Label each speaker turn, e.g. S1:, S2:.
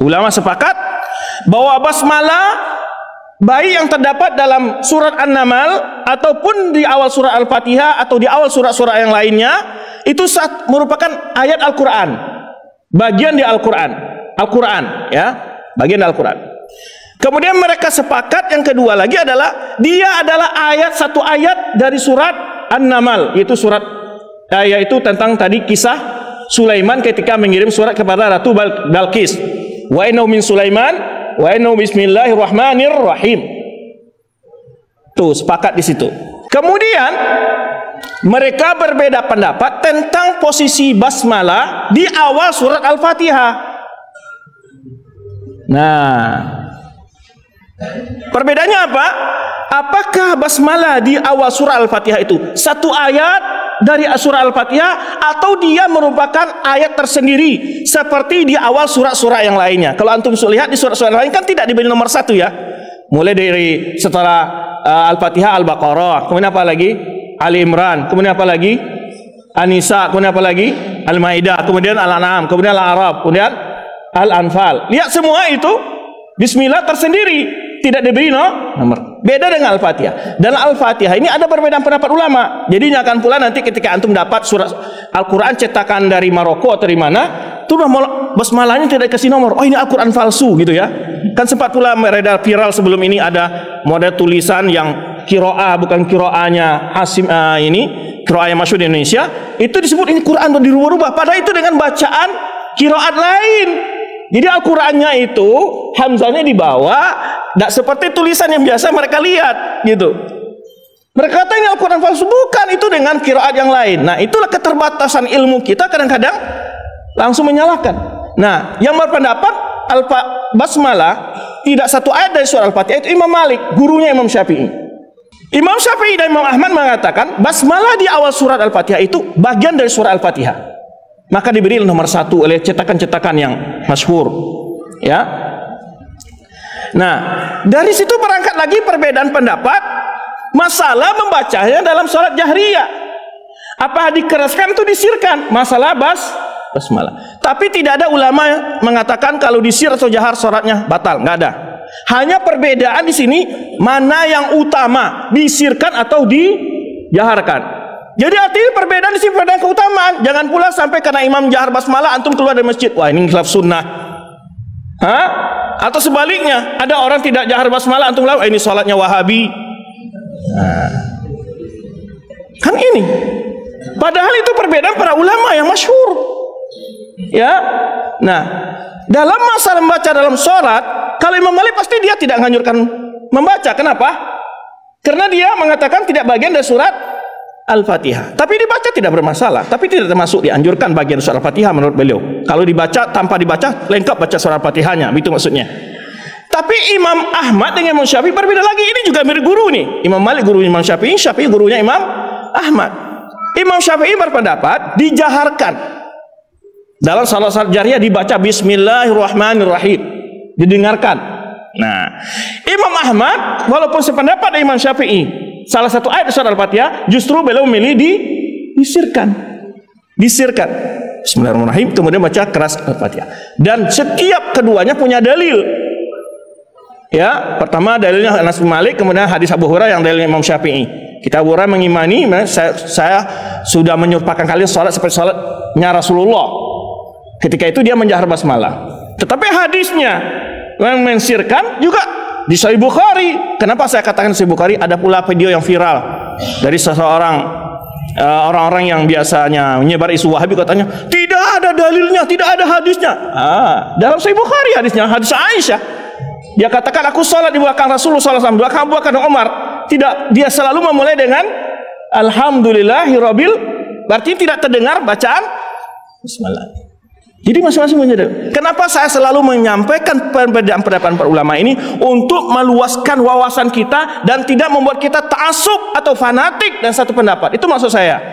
S1: Ulama sepakat bahwa basmalah baik yang terdapat dalam surat An-Naml ataupun di awal surat Al-Fatihah atau di awal surat-surat yang lainnya itu merupakan ayat Al-Quran, bagian di Al-Quran, ya, bagian Al-Quran. Kemudian mereka sepakat yang kedua lagi adalah dia adalah satu ayat dari surat An-Naml, yaitu yaitu tentang tadi kisah Sulaiman ketika mengirim surat kepada Ratu Balqis. Wa innahu min Sulaiman wa innahu bismillahirrahmanirrahim. Tuh, sepakat di situ. Kemudian mereka berbeda pendapat tentang posisi basmalah di awal surat Al-Fatihah. Nah, perbedaannya apa? Apakah basmalah di awal surah Al-Fatihah itu satu ayat dari surah Al-Fatihah atau dia merupakan ayat tersendiri seperti di awal surat-surat yang lainnya? Kalau antum lihat di surat-surat lain kan tidak diberi nomor satu ya. Mulai dari setelah Al-Fatihah Al-Baqarah, kemudian apa lagi? Ali Imran, kemudian apa lagi? An-Nisa, kemudian apa lagi? Al-Maidah, kemudian Al-An'am, kemudian Al-A'raf, kemudian Al-Anfal. Lihat semua itu bismillah tersendiri, tidak diberi nomor. Beda dengan Al-Fatihah. Dan Al-Fatihah ini ada perbedaan pendapat ulama. Jadi akan pula nanti ketika antum dapat surat Al-Quran cetakan dari Maroko atau dari mana, itu basmalahnya tidak dikasih nomor. Oh, ini Al-Quran palsu gitu ya. Kan sempat pula beredar viral sebelum ini ada model tulisan yang qiraah bukan qiraahnya Hasim qiraah yang masyhur di Indonesia, itu disebut ini Quran dirubah-rubah. Padahal itu dengan bacaan qiraat lain. Jadi Al-Qur'annya itu hamzahnya di bawah, tidak seperti tulisan yang biasa mereka lihat gitu. Mereka kata ini Al-Quran palsu, bukan, itu dengan qiraat yang lain. Nah, itulah keterbatasan ilmu kita, kadang-kadang langsung menyalahkan. Nah, yang berpendapat basmalah tidak satu ayat dari surah Al-Fatihah itu Imam Malik, gurunya Imam Syafi'i. Imam Syafi'i dan Imam Ahmad mengatakan basmalah di awal surat Al-Fatihah itu bagian dari surah Al-Fatihah. Maka diberi nomor satu oleh cetakan-cetakan yang masyhur, ya. Nah, dari situ berangkat lagi perbedaan pendapat masalah membacanya dalam salat jahriyah. Apa dikeraskan atau disirkan? Masalah basmalah. Tapi tidak ada ulama yang mengatakan kalau disir atau jahar salatnya batal, nggak ada. Hanya perbedaan di sini mana yang utama, disirkan atau dijaharkan. Jadi artinya perbedaan di sini perbedaan keutamaan. Jangan pula sampai karena imam jahar basmalah antum keluar dari masjid. Wah, ini khilaf sunnah. Hah? Atau sebaliknya, ada orang tidak jahar basmalah antum bilang ini salatnya Wahabi. Nah, kan ini. Padahal itu perbedaan para ulama yang masyhur. Ya. Nah, dalam masalah membaca dalam salat, kalau Imam Malik pasti dia tidak menganjurkan membaca. Kenapa? Karena dia mengatakan tidak bagian dari surat Al-Fatihah. Tapi dibaca tidak bermasalah, tapi tidak termasuk dianjurkan bagian surat Al-Fatihah menurut beliau. Kalau dibaca tanpa dibaca lengkap baca surat Al-Fatihahnya, itu maksudnya. Tapi Imam Ahmad dengan Imam Syafi'i berbeda lagi. Ini juga mirip guru nih. Imam Malik guru Imam Syafi'i, Syafi'i gurunya Imam Ahmad. Imam Syafi'i berpendapat dijaharkan. Dalam salat jahriyah dibaca bismillahirrahmanirrahim, didengarkan. Nah, Imam Ahmad walaupun sependapat dengan Imam Syafi'i, salah satu ayat surat Al-Fatihah justru beliau memilih disirkan. Bismillahirrahmanirrahim, kemudian baca keras Al-Fatihah. Dan setiap keduanya punya dalil. Ya, pertama dalilnya Anas bin Malik, kemudian hadis Abu Hurairah yang dalilnya Imam Syafi'i. Kita Abu Hurairah mengimani, saya sudah menyerupakan kalian salat seperti salatnya Rasulullah. Ketika itu dia menjahar basmalah. Tetapi hadisnya yang mensirkan juga di Sahih Bukhari. Kenapa saya katakan Sahih Bukhari? Ada pula video yang viral dari seseorang orang-orang yang biasanya menyebar isu Wahabi, katanya tidak ada dalilnya, tidak ada hadisnya. Dalam Sahih Bukhari hadisnya, hadis Aisyah. Dia katakan aku salat di belakang Rasulullah SAW, belakang Abu Bakar dan Umar. Tidak, dia selalu memulai dengan Alhamdulillahirabbil, berarti tidak terdengar bacaan Bismillah. Jadi masing-masing menjadi. Kenapa saya selalu menyampaikan perbedaan pendapat para ulama ini untuk meluaskan wawasan kita dan tidak membuat kita ta'assub atau fanatik dan satu pendapat. Itu maksud saya.